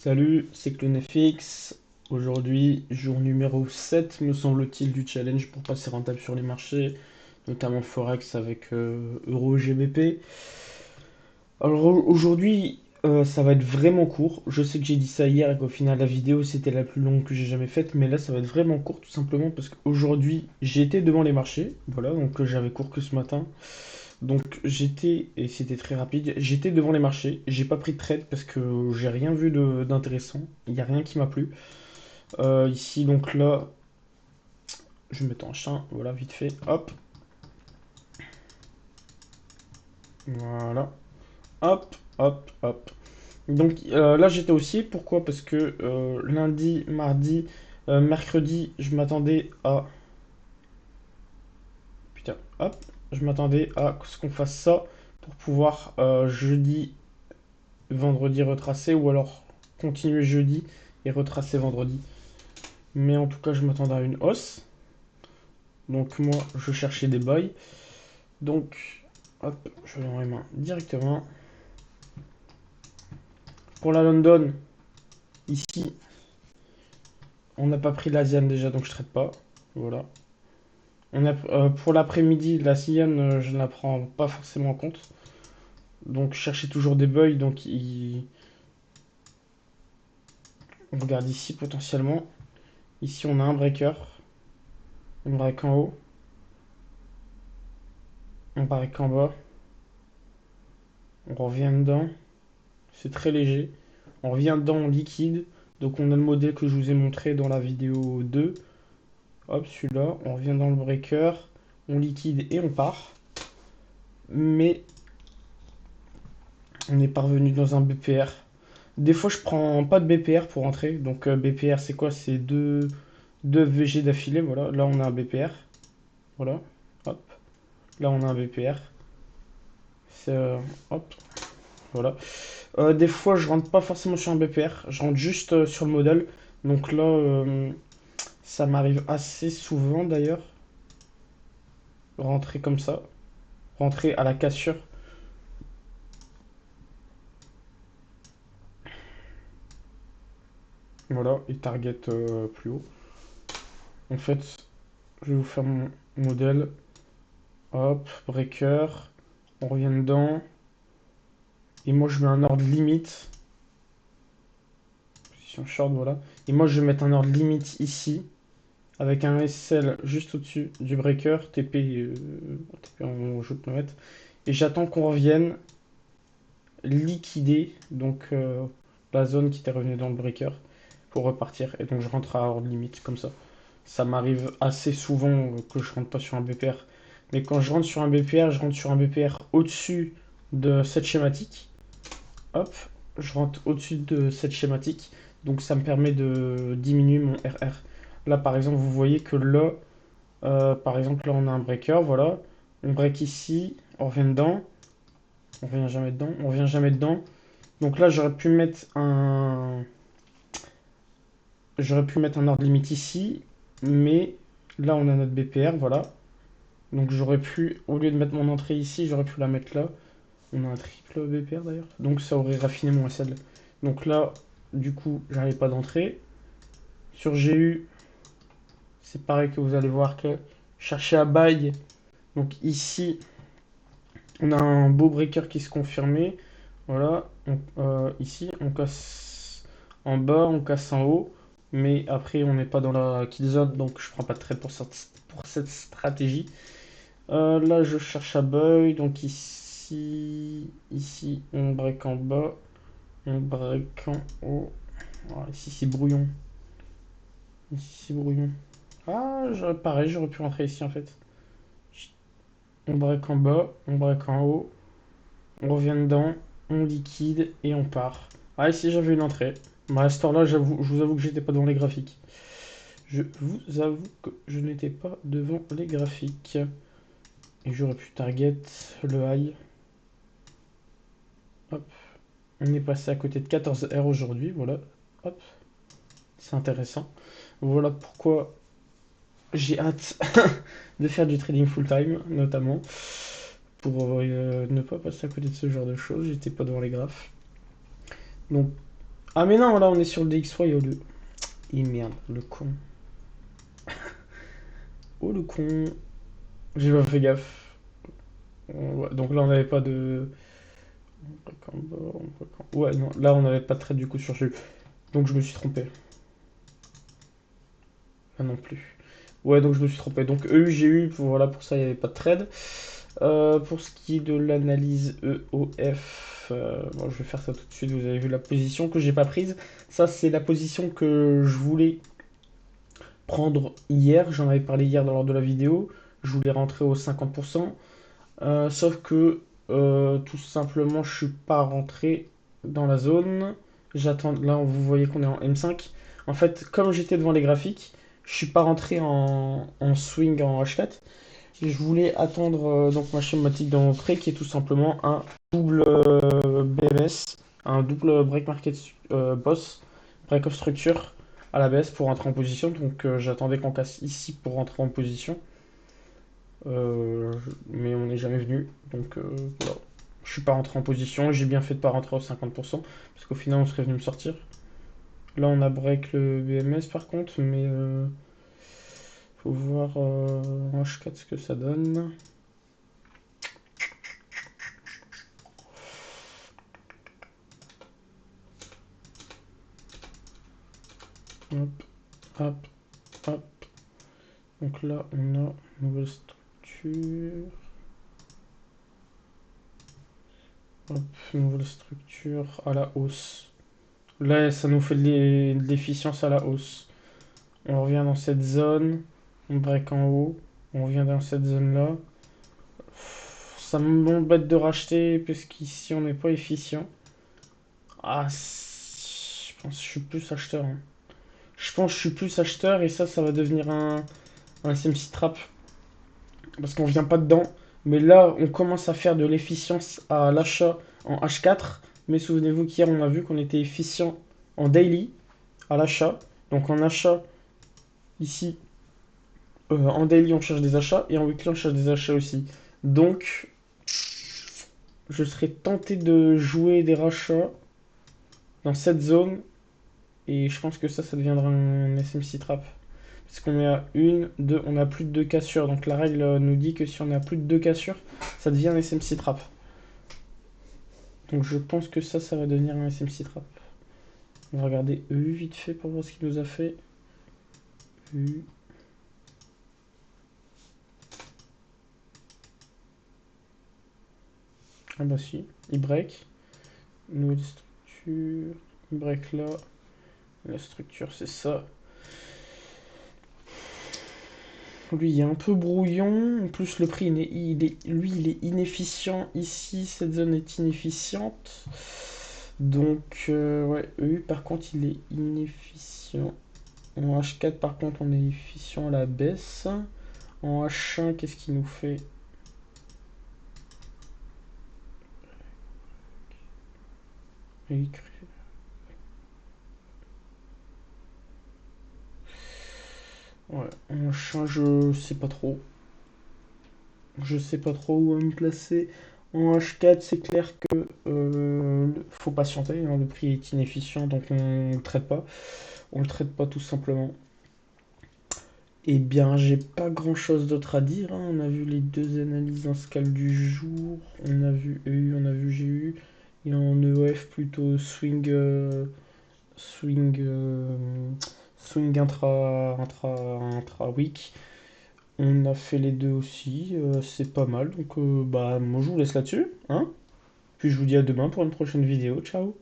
Salut, c'est CloneFX. Aujourd'hui, jour numéro 7, me semble-t-il, du challenge pour passer rentable sur les marchés, notamment Forex avec Euro GBP. Alors aujourd'hui, ça va être vraiment court. Je sais que j'ai dit ça hier et qu'au final, la vidéo c'était la plus longue que j'ai jamais faite, mais là, ça va être vraiment court tout simplement parce qu'aujourd'hui, j'étais devant les marchés. Voilà, donc j'avais cours que ce matin. Donc j'étais, et c'était très rapide, j'étais devant les marchés, j'ai pas pris de trade parce que j'ai rien vu d'intéressant, il n'y a rien qui m'a plu. Ici donc là, je vais mettre en chien, voilà vite fait, hop, voilà, hop, hop, hop. Donc là j'étais aussi, pourquoi? Parce que lundi, mardi, mercredi, je m'attendais à... Putain, hop, je m'attendais à ce qu'on fasse ça pour pouvoir jeudi, vendredi retracer ou alors continuer jeudi et retracer vendredi. Mais en tout cas, je m'attendais à une hausse. Donc moi, je cherchais des buys. Donc, hop, je vais dans les mains directement. Pour la London, ici, on n'a pas pris l'Asian déjà, donc je traite pas. Voilà. Pour l'après-midi, la Sian, je ne la prends pas forcément en compte. Donc, je cherchais toujours des buys. Donc, on regarde ici potentiellement. Ici, on a un breaker. On break en haut. On break en bas. On revient dedans. C'est très léger. On revient dedans en liquide. Donc on a le modèle que je vous ai montré dans la vidéo 2. Hop, celui-là. On revient dans le breaker. On liquide et on part. Mais on est parvenu dans un BPR. Des fois, je prends pas de BPR pour entrer. Donc BPR, c'est quoi? C'est deux VG d'affilée. Voilà. Là, on a un BPR. Voilà. Hop. Là, on a un BPR. Hop. Voilà. Des fois, je rentre pas forcément sur un BPR. Je rentre juste sur le modèle. Donc là, ça m'arrive assez souvent d'ailleurs. Rentrer comme ça. Rentrer à la cassure. Voilà. Et target plus haut. En fait, je vais vous faire mon modèle. Hop. Breaker. On revient dedans. Et moi, je mets un ordre limite. Position short, voilà. Et moi, je vais mettre un ordre limite ici. Avec un SL juste au-dessus du breaker. TP en jeu de mettre. Et j'attends qu'on revienne liquider donc la zone qui était revenue dans le breaker pour repartir. Et donc je rentre à ordre limite comme ça. Ça m'arrive assez souvent que je rentre pas sur un BPR. Mais quand je rentre sur un BPR, je rentre sur un BPR au-dessus de cette schématique. Hop, je rentre au-dessus de cette schématique. Donc ça me permet de diminuer mon RR. Là par exemple, vous voyez que là, par exemple, là on a un breaker, voilà. On break ici, on revient dedans. On revient jamais dedans, on revient jamais dedans. Donc là, j'aurais pu mettre un ordre limite ici, mais là, on a notre BPR, voilà. Donc j'aurais pu, au lieu de mettre mon entrée ici, j'aurais pu la mettre là. On a un triple BPR d'ailleurs. Donc ça aurait raffiné mon SL. Donc là, du coup, j'avais pas d'entrée. Sur GU, c'est pareil que vous allez voir que chercher à buy. Donc ici, on a un beau breaker qui se confirmait. Voilà. Ici, on casse en bas, on casse en haut. Mais après, on n'est pas dans la kill zone, donc je prends pas de trade pour cette stratégie. Là, je cherche à buy. Donc ici, on break en bas. On break en haut. Voilà, ici, c'est brouillon. Ici, c'est brouillon. Ah, pareil, j'aurais pu rentrer ici en fait. On break en bas, on break en haut. On revient dedans, on liquide et on part. Ah, ici j'avais une entrée. Mais à ce temps-là, je vous avoue que j'étais pas devant les graphiques. Je vous avoue que je n'étais pas devant les graphiques. Et j'aurais pu target le high. Hop. On est passé à côté de 14R aujourd'hui, voilà. Hop. C'est intéressant. Voilà pourquoi j'ai hâte de faire du trading full time, notamment. Pour ne pas passer à côté de ce genre de choses. J'étais pas devant les graphes. Donc Ah mais non, là on est sur le DXY au lieu. Et merde, le con. Oh le con. J'ai pas fait gaffe. Ouais, donc là on n'avait pas de... Ouais, non, là on n'avait pas de trade du coup sur jeu. Donc je me suis trompé. Là non plus. Ouais, donc je me suis trompé. Donc EU, voilà, pour ça il n'y avait pas de trade. Pour ce qui est de l'analyse EOF, bon, je vais faire ça tout de suite. Vous avez vu la position que j'ai pas prise. Ça, c'est la position que je voulais prendre hier. J'en avais parlé hier lors de la vidéo. Je voulais rentrer au 50%. Sauf que tout simplement, je suis pas rentré dans la zone. J'attends. Là, vous voyez qu'on est en M5. En fait, comme j'étais devant les graphiques, je suis pas rentré en swing en H4. Je voulais attendre donc ma schématique d'entrée qui est tout simplement un double BMS, un double break market boss, break of structure à la baisse pour rentrer en position. Donc j'attendais qu'on casse ici pour rentrer en position. Mais on n'est jamais venu. Donc voilà. Je suis pas rentré en position. J'ai bien fait de pas rentrer au 50% parce qu'au final on serait venu me sortir. Là on a break le BMS par contre, mais faut voir en H4 ce que ça donne. Hop, hop, hop. Donc là, on a une nouvelle structure. Hop, nouvelle structure à la hausse. Là, ça nous fait de l'efficience à la hausse. On revient dans cette zone. On break en haut. On revient dans cette zone-là. Ça m'embête de racheter parce qu'ici, on n'est pas efficient. Ah, je pense que je suis plus acheteur, hein. Je pense que je suis plus acheteur et ça va devenir un SMC trap. Parce qu'on vient pas dedans. Mais là, on commence à faire de l'efficience à l'achat en H4. Mais souvenez-vous qu'hier, on a vu qu'on était efficient en daily à l'achat. Donc en achat, ici, en daily, on cherche des achats. Et en weekly, on cherche des achats aussi. Donc, je serais tenté de jouer des rachats dans cette zone. Et je pense que ça deviendra un SMC trap. Parce qu'on est à une, deux, on a plus de 2 cassures. Donc la règle nous dit que si on a plus de 2 cassures, ça devient un SMC trap. Donc je pense que ça va devenir un SMC trap. On va regarder EU vite fait pour voir ce qu'il nous a fait. EU. Ah bah si, il break. Nouvelle structure. Il break là. La structure c'est ça. Lui il est un peu brouillon. En plus le prix il est inefficient ici. Cette zone est inefficiente. Donc ouais, EU par contre il est inefficient. En H4 par contre on est efficient à la baisse. En H1 qu'est-ce qu'il nous fait? Ouais, en H1 je sais pas trop. Je sais pas trop où me placer. En H4 c'est clair que faut patienter, hein, le prix est inefficient donc on le traite pas. On le traite pas tout simplement. Eh bien, j'ai pas grand chose d'autre à dire, hein. On a vu les deux analyses en scale du jour. On a vu EU, on a vu GU. Et en EOF, plutôt swing, swing, swing intra week. On a fait les deux aussi. C'est pas mal. Donc, bah, moi, je vous laisse là-dessus, hein. Puis je vous dis à demain pour une prochaine vidéo. Ciao!